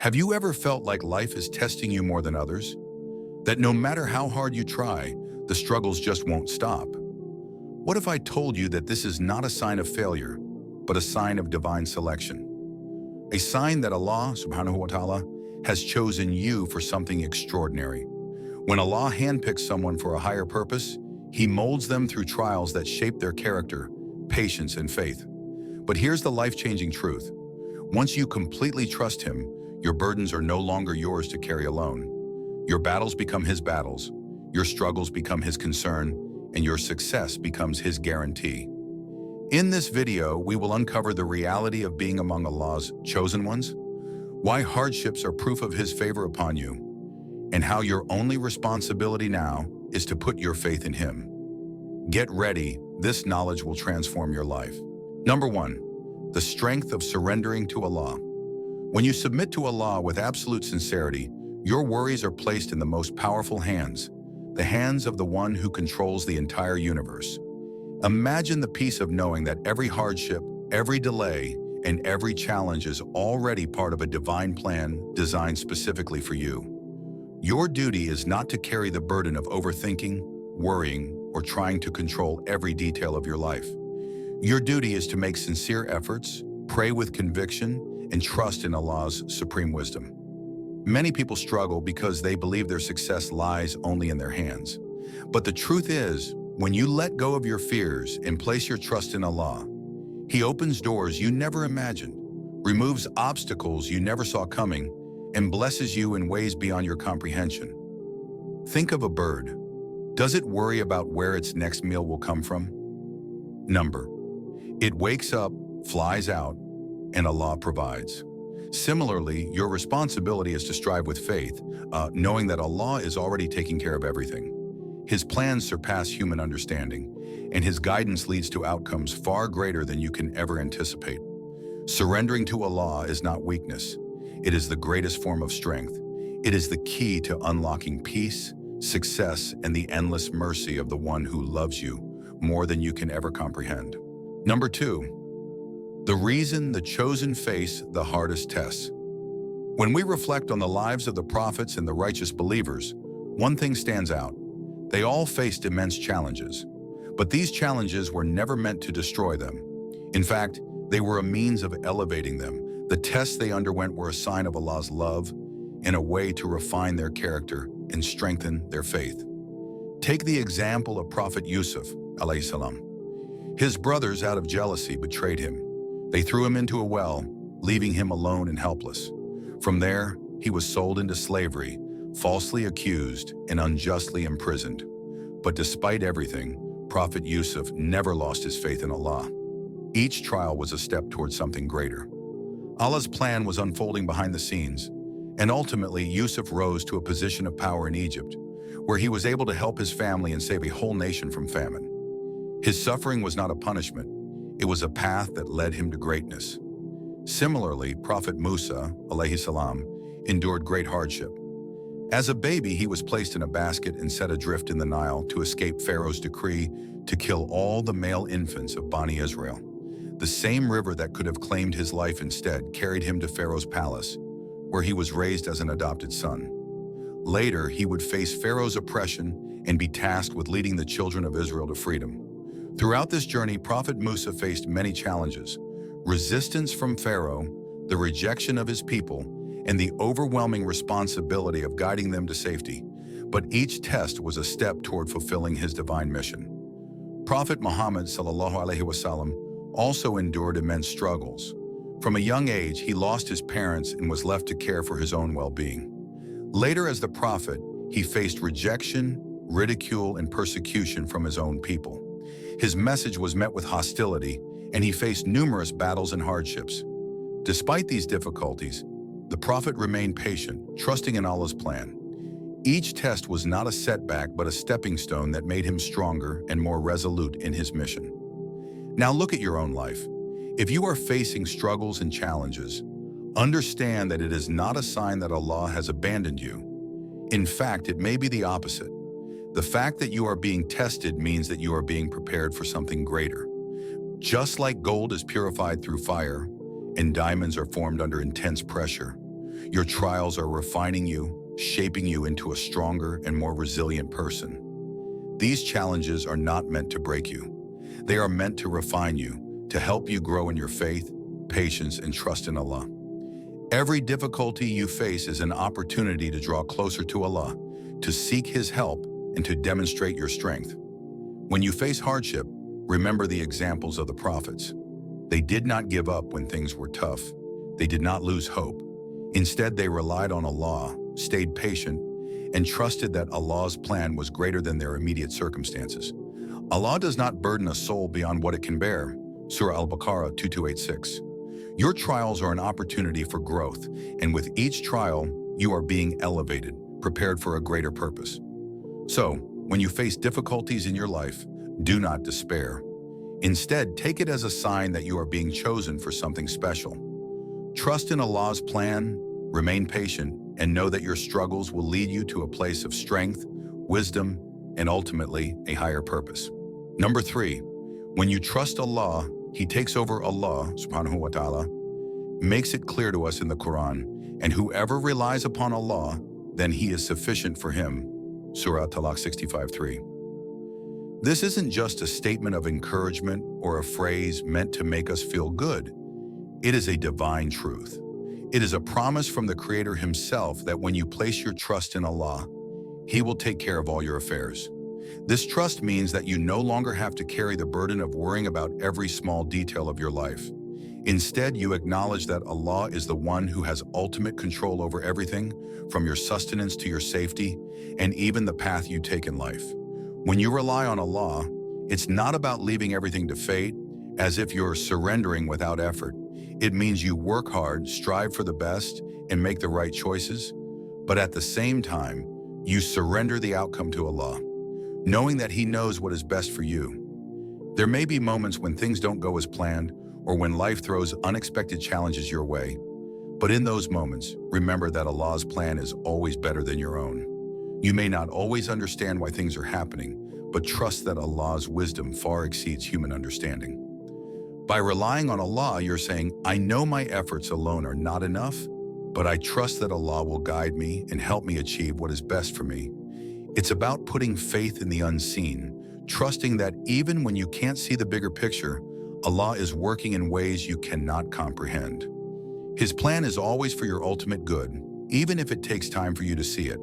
Have you ever felt like life is testing you more than others? That no matter how hard you try, the struggles just won't stop? What if I told you that this is not a sign of failure, but a sign of divine selection? A sign that Allah subhanahu wa ta'ala has chosen you for something extraordinary. When Allah handpicks someone for a higher purpose, He molds them through trials that shape their character, patience, and faith. But here's the life-changing truth. Once you completely trust Him, your burdens are no longer yours to carry alone. Your battles become His battles, your struggles become His concern, and your success becomes His guarantee. In this video, we will uncover the reality of being among Allah's chosen ones, why hardships are proof of His favor upon you, and how your only responsibility now is to put your faith in Him. Get ready, this knowledge will transform your life. Number 1, the strength of surrendering to Allah. When you submit to Allah with absolute sincerity, your worries are placed in the most powerful hands, the hands of the one who controls the entire universe. Imagine the peace of knowing that every hardship, every delay, and every challenge is already part of a divine plan designed specifically for you. Your duty is not to carry the burden of overthinking, worrying, or trying to control every detail of your life. Your duty is to make sincere efforts, pray with conviction, and trust in Allah's supreme wisdom. Many people struggle because they believe their success lies only in their hands. But the truth is, when you let go of your fears and place your trust in Allah, He opens doors you never imagined, removes obstacles you never saw coming, and blesses you in ways beyond your comprehension. Think of a bird. Does it worry about where its next meal will come from? Number. It wakes up, flies out, and Allah provides. Similarly, your responsibility is to strive with faith, knowing that Allah is already taking care of everything. His plans surpass human understanding, and His guidance leads to outcomes far greater than you can ever anticipate. Surrendering to Allah is not weakness. It is the greatest form of strength. It is the key to unlocking peace, success, and the endless mercy of the one who loves you more than you can ever comprehend. Number 2, the reason the chosen face the hardest tests. When we reflect on the lives of the prophets and the righteous believers, one thing stands out. They all faced immense challenges, but these challenges were never meant to destroy them. In fact, they were a means of elevating them. The tests they underwent were a sign of Allah's love and a way to refine their character and strengthen their faith. Take the example of Prophet Yusuf, Alayhi Salam. His brothers, out of jealousy, betrayed him. They threw him into a well, leaving him alone and helpless. From there, he was sold into slavery, falsely accused and unjustly imprisoned. But despite everything, Prophet Yusuf never lost his faith in Allah. Each trial was a step towards something greater. Allah's plan was unfolding behind the scenes, and ultimately Yusuf rose to a position of power in Egypt, where he was able to help his family and save a whole nation from famine. His suffering was not a punishment, it was a path that led him to greatness. Similarly, Prophet Musa, Alayhi Salam, endured great hardship. As a baby, he was placed in a basket and set adrift in the Nile to escape Pharaoh's decree to kill all the male infants of Bani Israel. The same river that could have claimed his life instead carried him to Pharaoh's palace, where he was raised as an adopted son. Later, he would face Pharaoh's oppression and be tasked with leading the children of Israel to freedom. Throughout this journey, Prophet Musa faced many challenges: resistance from Pharaoh, the rejection of his people, and the overwhelming responsibility of guiding them to safety. But each test was a step toward fulfilling his divine mission. Prophet Muhammad Sallallahu Alayhi Wasallam also endured immense struggles. From a young age, he lost his parents and was left to care for his own well-being. Later, as the prophet, he faced rejection, ridicule, and persecution from his own people. His message was met with hostility, and he faced numerous battles and hardships. Despite these difficulties, the prophet remained patient, trusting in Allah's plan. Each test was not a setback, but a stepping stone that made him stronger and more resolute in his mission. Now look at your own life. If you are facing struggles and challenges, understand that it is not a sign that Allah has abandoned you. In fact, it may be the opposite. The fact that you are being tested means that you are being prepared for something greater. Just like gold is purified through fire and diamonds are formed under intense pressure, Your trials are refining you, shaping you into a stronger and more resilient person. These challenges are not meant to break you. They are meant to refine you, to help you grow in your faith, patience, and trust in Allah. Every difficulty you face is an opportunity to draw closer to Allah, to seek His help, and to demonstrate your strength. When you face hardship, remember the examples of the prophets. They did not give up when things were tough. They did not lose hope. Instead, they relied on Allah, stayed patient, and trusted that Allah's plan was greater than their immediate circumstances. Allah does not burden a soul beyond what it can bear. Surah Al-Baqarah 2286. Your trials are an opportunity for growth, and with each trial, you are being elevated, prepared for a greater purpose. So, when you face difficulties in your life, do not despair. Instead, take it as a sign that you are being chosen for something special. Trust in Allah's plan, remain patient, and know that your struggles will lead you to a place of strength, wisdom, and ultimately a higher purpose. Number 3, when you trust Allah, He takes over. Allah, subhanahu wa ta'ala, makes it clear to us in the Quran, and whoever relies upon Allah, then He is sufficient for him. Surah Talaq 65:3. This isn't just a statement of encouragement or a phrase meant to make us feel good. It is a divine truth. It is a promise from the Creator Himself that when you place your trust in Allah, He will take care of all your affairs. This trust means that you no longer have to carry the burden of worrying about every small detail of your life. Instead, you acknowledge that Allah is the one who has ultimate control over everything, from your sustenance to your safety, and even the path you take in life. When you rely on Allah, it's not about leaving everything to fate, as if you're surrendering without effort. It means you work hard, strive for the best, and make the right choices, but at the same time, you surrender the outcome to Allah, knowing that He knows what is best for you. There may be moments when things don't go as planned, or when life throws unexpected challenges your way, but in those moments, remember that Allah's plan is always better than your own. You may not always understand why things are happening, but trust that Allah's wisdom far exceeds human understanding. By relying on Allah, you're saying, I know my efforts alone are not enough, but I trust that Allah will guide me and help me achieve what is best for me. It's about putting faith in the unseen, trusting that even when you can't see the bigger picture, Allah is working in ways you cannot comprehend. His plan is always for your ultimate good, even if it takes time for you to see it.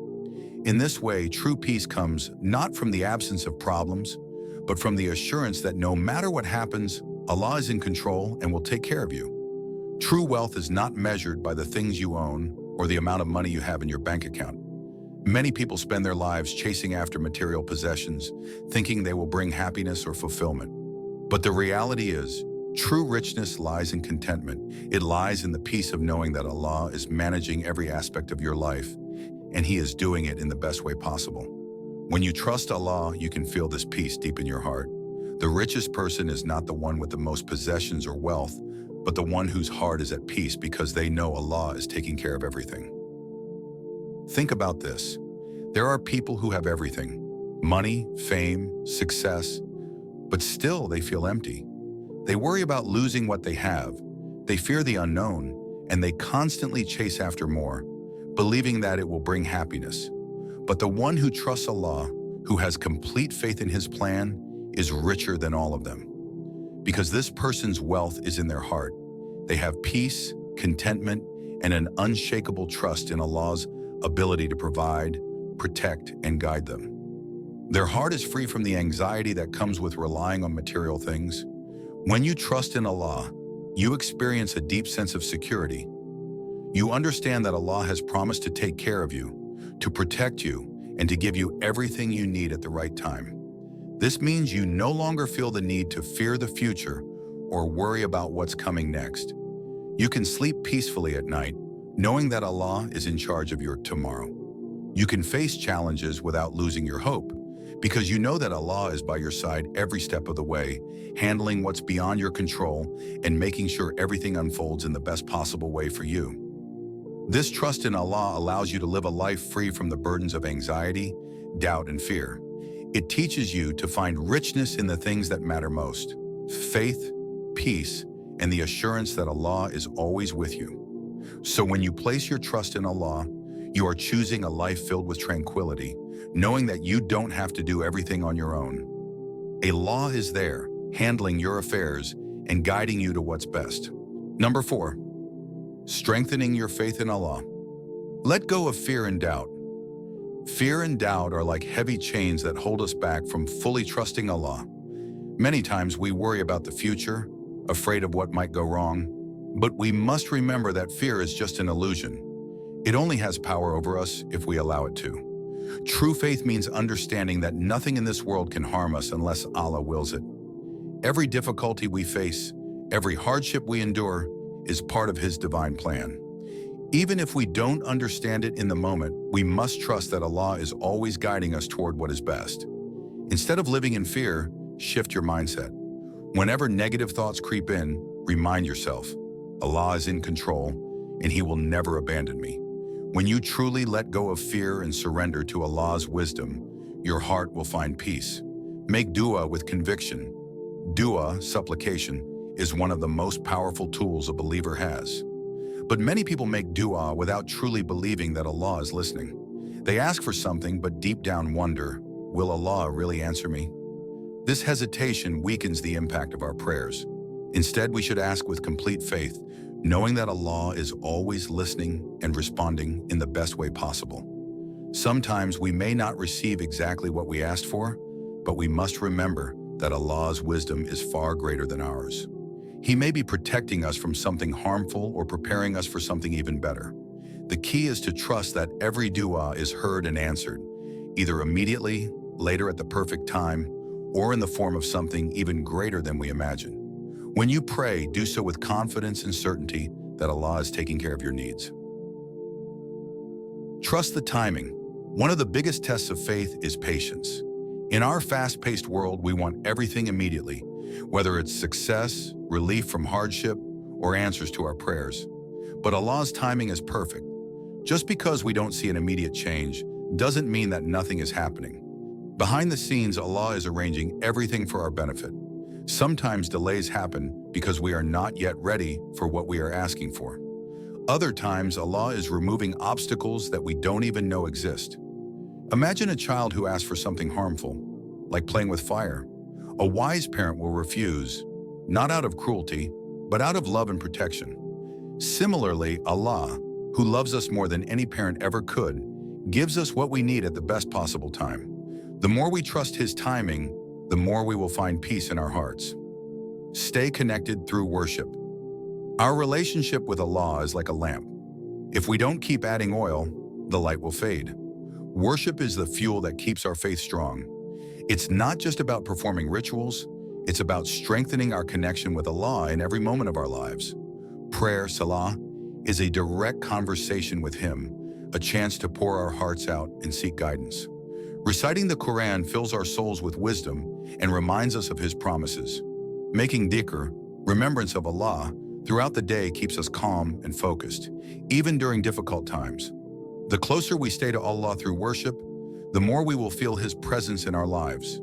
In this way, true peace comes not from the absence of problems, but from the assurance that no matter what happens, Allah is in control and will take care of you. True wealth is not measured by the things you own or the amount of money you have in your bank account. Many people spend their lives chasing after material possessions, thinking they will bring happiness or fulfillment. But the reality is, true richness lies in contentment. It lies in the peace of knowing that Allah is managing every aspect of your life, and He is doing it in the best way possible. When you trust Allah, you can feel this peace deep in your heart. The richest person is not the one with the most possessions or wealth, but the one whose heart is at peace because they know Allah is taking care of everything. Think about this. There are people who have everything: money, fame, success, but still they feel empty. They worry about losing what they have. They fear the unknown, and they constantly chase after more, believing that it will bring happiness. But the one who trusts Allah, who has complete faith in His plan, is richer than all of them. Because this person's wealth is in their heart. They have peace, contentment, and an unshakable trust in Allah's ability to provide, protect, and guide them. Their heart is free from the anxiety that comes with relying on material things. When you trust in Allah, you experience a deep sense of security. You understand that Allah has promised to take care of you, to protect you, and to give you everything you need at the right time. This means you no longer feel the need to fear the future or worry about what's coming next. You can sleep peacefully at night, knowing that Allah is in charge of your tomorrow. You can face challenges without losing your hope, because you know that Allah is by your side every step of the way, handling what's beyond your control and making sure everything unfolds in the best possible way for you. This trust in Allah allows you to live a life free from the burdens of anxiety, doubt, and fear. It teaches you to find richness in the things that matter most: faith, peace, and the assurance that Allah is always with you. So when you place your trust in Allah, you are choosing a life filled with tranquility, knowing that you don't have to do everything on your own. Allah is there, handling your affairs and guiding you to what's best. Number 4, strengthening your faith in Allah. Let go of fear and doubt. Fear and doubt are like heavy chains that hold us back from fully trusting Allah. Many times we worry about the future, afraid of what might go wrong, but we must remember that fear is just an illusion. It only has power over us if we allow it to. True faith means understanding that nothing in this world can harm us unless Allah wills it. Every difficulty we face, every hardship we endure, is part of His divine plan. Even if we don't understand it in the moment, we must trust that Allah is always guiding us toward what is best. Instead of living in fear, shift your mindset. Whenever negative thoughts creep in, remind yourself, Allah is in control and He will never abandon me. When you truly let go of fear and surrender to Allah's wisdom, your heart will find peace. Make dua with conviction. Dua, supplication, is one of the most powerful tools a believer has. But many people make dua without truly believing that Allah is listening. They ask for something but deep down wonder, will Allah really answer me? This hesitation weakens the impact of our prayers. Instead, we should ask with complete faith, knowing that Allah is always listening and responding in the best way possible. Sometimes we may not receive exactly what we asked for, but we must remember that Allah's wisdom is far greater than ours. He may be protecting us from something harmful or preparing us for something even better. The key is to trust that every dua is heard and answered, either immediately, later at the perfect time, or in the form of something even greater than we imagine. When you pray, do so with confidence and certainty that Allah is taking care of your needs. Trust the timing. One of the biggest tests of faith is patience. In our fast-paced world, we want everything immediately, whether it's success, relief from hardship, or answers to our prayers. But Allah's timing is perfect. Just because we don't see an immediate change doesn't mean that nothing is happening. Behind the scenes, Allah is arranging everything for our benefit. Sometimes delays happen because we are not yet ready for what we are asking for. Other times, Allah is removing obstacles that we don't even know exist. Imagine a child who asks for something harmful, like playing with fire. A wise parent will refuse, not out of cruelty, but out of love and protection. Similarly, Allah, who loves us more than any parent ever could, gives us what we need at the best possible time. The more we trust His timing, the more we will find peace in our hearts. Stay connected through worship. Our relationship with Allah is like a lamp. If we don't keep adding oil, the light will fade. Worship is the fuel that keeps our faith strong. It's not just about performing rituals, it's about strengthening our connection with Allah in every moment of our lives. Prayer, salah, is a direct conversation with Him, a chance to pour our hearts out and seek guidance. Reciting the Quran fills our souls with wisdom and reminds us of His promises. Making dhikr, remembrance of Allah, throughout the day keeps us calm and focused, even during difficult times. The closer we stay to Allah through worship, the more we will feel His presence in our lives.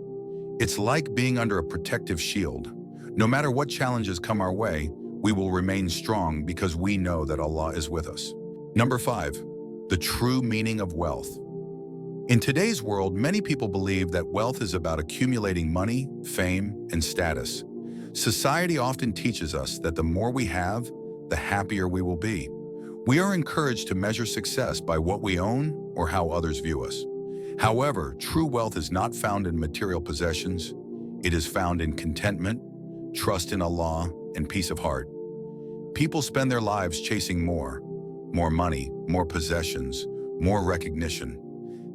It's like being under a protective shield. No matter what challenges come our way, we will remain strong because we know that Allah is with us. Number 5, the true meaning of wealth. In today's world, many people believe that wealth is about accumulating money, fame, and status. Society often teaches us that the more we have, the happier we will be. We are encouraged to measure success by what we own or how others view us. However, true wealth is not found in material possessions. It is found in contentment, trust in Allah, and peace of heart. People spend their lives chasing more money, more possessions, more recognition,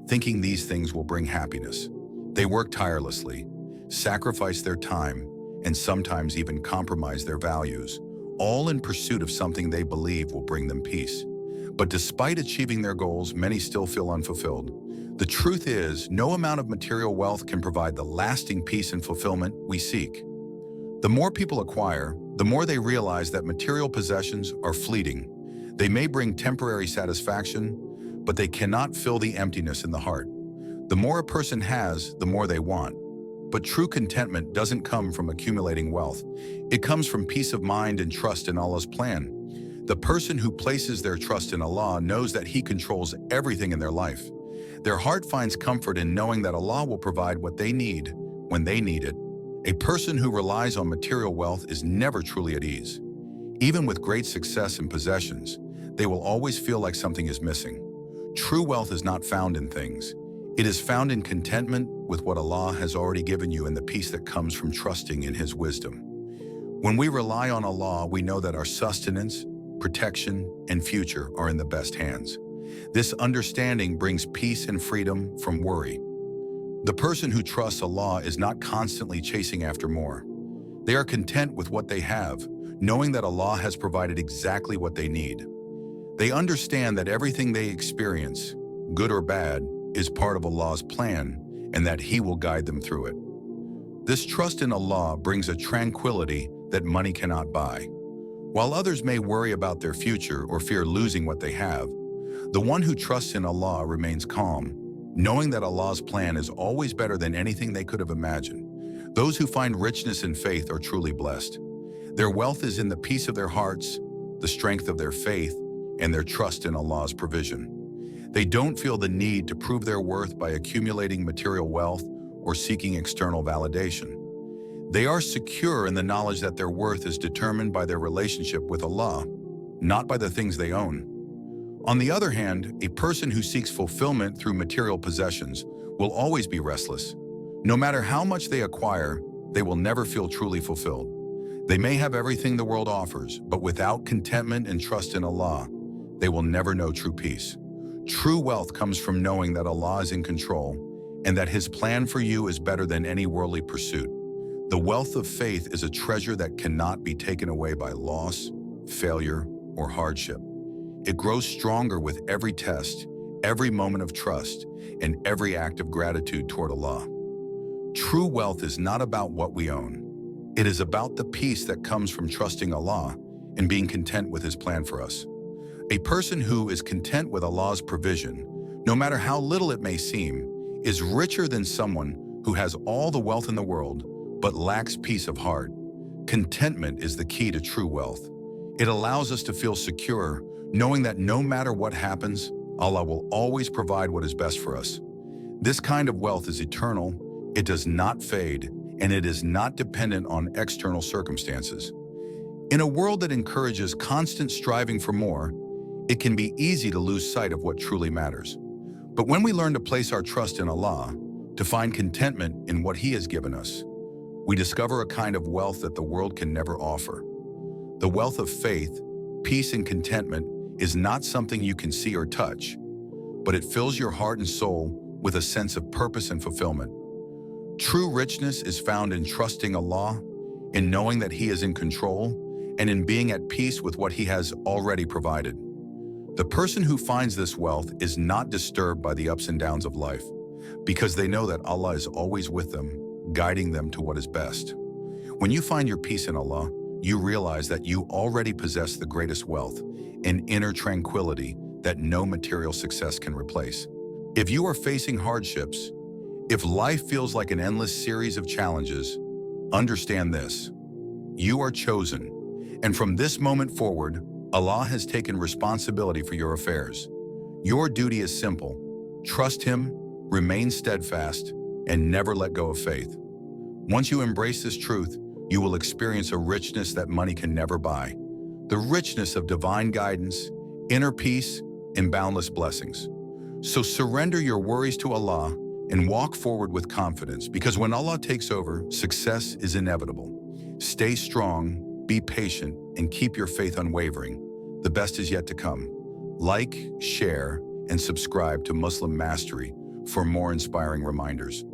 thinking these things will bring happiness. They work tirelessly, sacrifice their time, and sometimes even compromise their values, all in pursuit of something they believe will bring them peace. But despite achieving their goals, many still feel unfulfilled. The truth is, no amount of material wealth can provide the lasting peace and fulfillment we seek. The more people acquire, the more they realize that material possessions are fleeting. They may bring temporary satisfaction, but they cannot fill the emptiness in the heart. The more a person has, the more they want. But true contentment doesn't come from accumulating wealth. It comes from peace of mind and trust in Allah's plan. The person who places their trust in Allah knows that He controls everything in their life. Their heart finds comfort in knowing that Allah will provide what they need when they need it. A person who relies on material wealth is never truly at ease. Even with great success and possessions, they will always feel like something is missing. True wealth is not found in things. It is found in contentment with what Allah has already given you and the peace that comes from trusting in His wisdom. When we rely on Allah, we know that our sustenance, protection, and future are in the best hands. This understanding brings peace and freedom from worry. The person who trusts Allah is not constantly chasing after more. They are content with what they have, knowing that Allah has provided exactly what they need. They understand that everything they experience, good or bad, is part of Allah's plan and that He will guide them through it. This trust in Allah brings a tranquility that money cannot buy. While others may worry about their future or fear losing what they have, the one who trusts in Allah remains calm, knowing that Allah's plan is always better than anything they could have imagined. Those who find richness in faith are truly blessed. Their wealth is in the peace of their hearts, the strength of their faith, and their trust in Allah's provision. They don't feel the need to prove their worth by accumulating material wealth or seeking external validation. They are secure in the knowledge that their worth is determined by their relationship with Allah, not by the things they own. On the other hand, a person who seeks fulfillment through material possessions will always be restless. No matter how much they acquire, they will never feel truly fulfilled. They may have everything the world offers, but without contentment and trust in Allah, they will never know true peace. True wealth comes from knowing that Allah is in control and that His plan for you is better than any worldly pursuit. The wealth of faith is a treasure that cannot be taken away by loss, failure, or hardship. It grows stronger with every test, every moment of trust, and every act of gratitude toward Allah. True wealth is not about what we own. It is about the peace that comes from trusting Allah and being content with His plan for us. A person who is content with Allah's provision, no matter how little it may seem, is richer than someone who has all the wealth in the world but lacks peace of heart. Contentment is the key to true wealth. It allows us to feel secure, knowing that no matter what happens, Allah will always provide what is best for us. This kind of wealth is eternal, it does not fade, and it is not dependent on external circumstances. In a world that encourages constant striving for more, it can be easy to lose sight of what truly matters. But when we learn to place our trust in Allah, to find contentment in what He has given us, we discover a kind of wealth that the world can never offer. The wealth of faith, peace, and contentment is not something you can see or touch, but it fills your heart and soul with a sense of purpose and fulfillment. True richness is found in trusting Allah, in knowing that He is in control, and in being at peace with what He has already provided. The person who finds this wealth is not disturbed by the ups and downs of life, because they know that Allah is always with them, guiding them to what is best. When you find your peace in Allah, you realize that you already possess the greatest wealth, an inner tranquility that no material success can replace. If you are facing hardships, if life feels like an endless series of challenges, understand this: you are chosen, and from this moment forward, Allah has taken responsibility for your affairs. Your duty is simple: trust Him, remain steadfast, and never let go of faith. Once you embrace this truth, you will experience a richness that money can never buy. The richness of divine guidance, inner peace, and boundless blessings. So surrender your worries to Allah and walk forward with confidence, because when Allah takes over, success is inevitable. Stay strong, be patient, and keep your faith unwavering. The best is yet to come. Like, share, and subscribe to Muslim Mastery for more inspiring reminders.